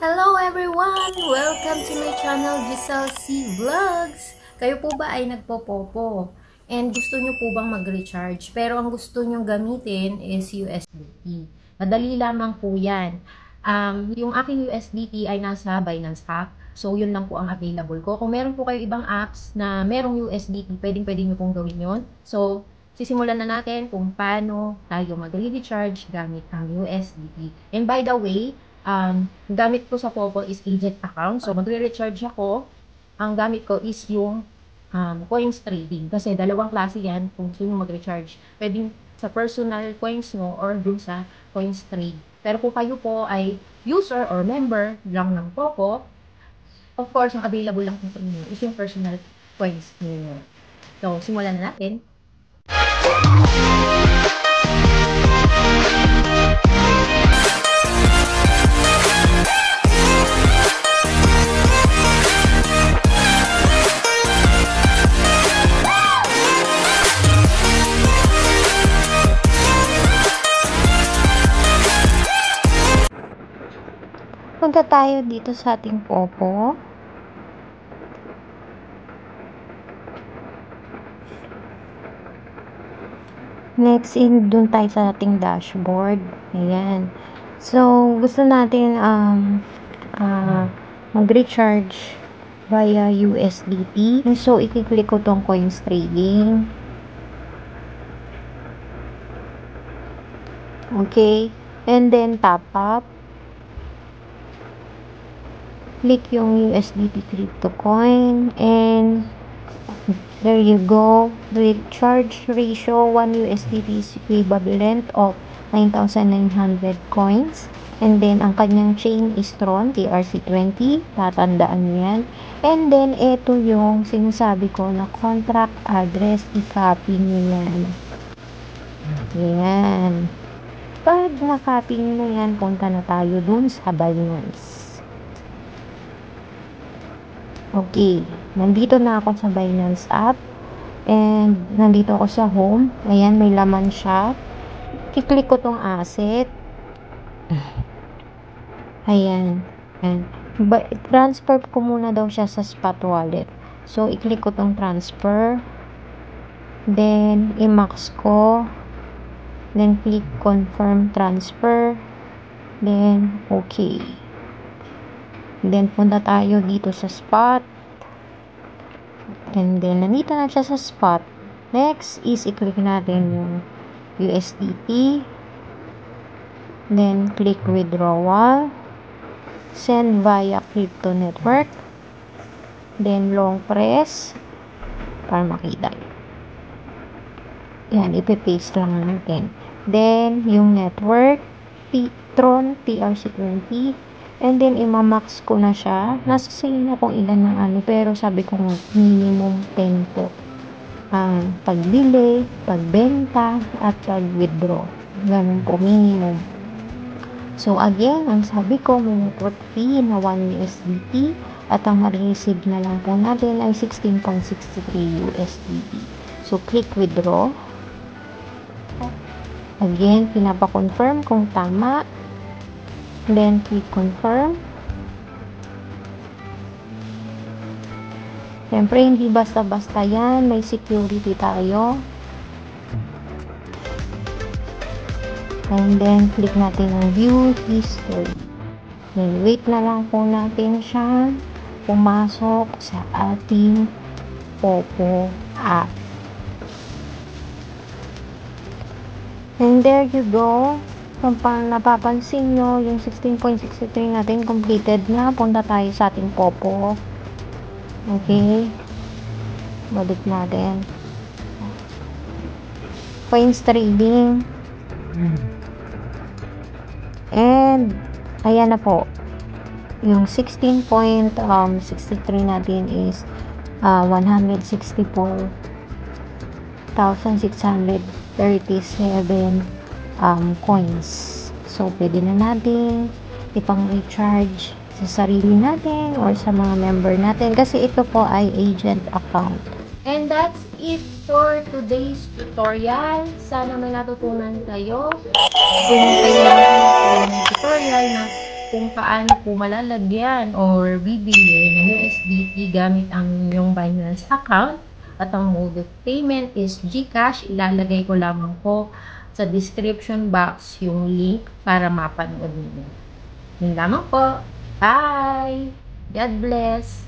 Hello everyone! Welcome to my channel, Giselle C. Vlogs! Kayo po ba ay nagpo-popo? And gusto nyo po bang mag-recharge? Pero ang gusto nyo gamitin is USDT. Madali lamang po yan. Yung aking USDT ay nasa Binance app. So, yun lang po ang available ko. Kung meron po kayo ibang apps na merong USDT, pwedeng-pwede nyo pong gawin yun. So, sisimulan na natin kung paano tayo mag-recharge gamit ang USDT. And by the way, gamit ko sa Popo is agent account. So, magre-recharge ako. Ang gamit ko is yung coins trading. Kasi dalawang klase yan kung gusto nyo mag-recharge. Pwedeng sa personal coins mo or dun sa coins trade. Pero kung kayo po ay user or member lang ng Popo, of course, ang available lang po inyo is yung personal coins niyo. So, simulan na natin. Punta tayo dito sa ating Popo. Next, dun tayo sa ating dashboard. Ayan. So, gusto natin mag-recharge via USDT. So, i-click ko tong coins trading. Okay. And then, top up. Click yung USDT crypto coin and there you go. The recharge ratio 1 USDT is equivalent of 9,900 coins. And then, ang kanyang chain is Tron, TRC20. Tatandaan nyo yan. And then, ito yung sinasabi ko na contract address. I-copy nyo yan. Yan. Pag na-copy nyo yan, punta na tayo dun sa Binance. Okay, nandito na ako sa Binance app and nandito ako sa home. Ayan, may laman siya. I-click ko tong asset. Ayan. And transfer ko muna daw siya sa spot wallet. So, i-click ko tong transfer. Then, i-max ko. Then, click confirm transfer. Then, okay. Then, punta tayo dito sa spot. And then, nandito na siya sa spot. Next is, i-click natin yung USDT. Then, click withdrawal. Send via crypto network. Then, long press. Para makita. Yan, ipipaste lang natin. Then, yung network. Tron TRC20. And then, imamax ko na siya. Nasa sa'yo na kung ilan ng ano. Pero sabi ko minimum 10 po. Ang pagbili, pagbenta, at pag-withdraw. Ganun po, minimum. So, again, ang sabi ko, may network fee na 1 USDT. At ang ma-receive na lang po natin ay 16.63 USDT. So, click withdraw. Again, pinapa-confirm kung tama. Then, click confirm. Siyempre, hindi basta-basta yan. May security tayo. And then, click natin ang view history. Then, wait na lang po natin siya pumasok sa ating Popo app. And there you go. Kung napapansin nyo, yung 16.63 natin completed na. Punta tayo sa ating Popo. Okay. Balik natin. Coins trading. And, ayan na po. Yung 16.63 natin is 164,637 coins. So, pwede na natin ipang-recharge sa sarili natin or sa mga member natin kasi ito po ay agent account. And that's it for today's tutorial. Sana may natutunan kayo. Kung kayo ng tutorial na kung paano po malalagyan or bibili ng USDT gamit ang inyong Binance account. At ang mode of payment is GCash. Ilalagay ko lamang po sa description box yung link para mapanood niyo. Yun lamang po. Bye! God bless!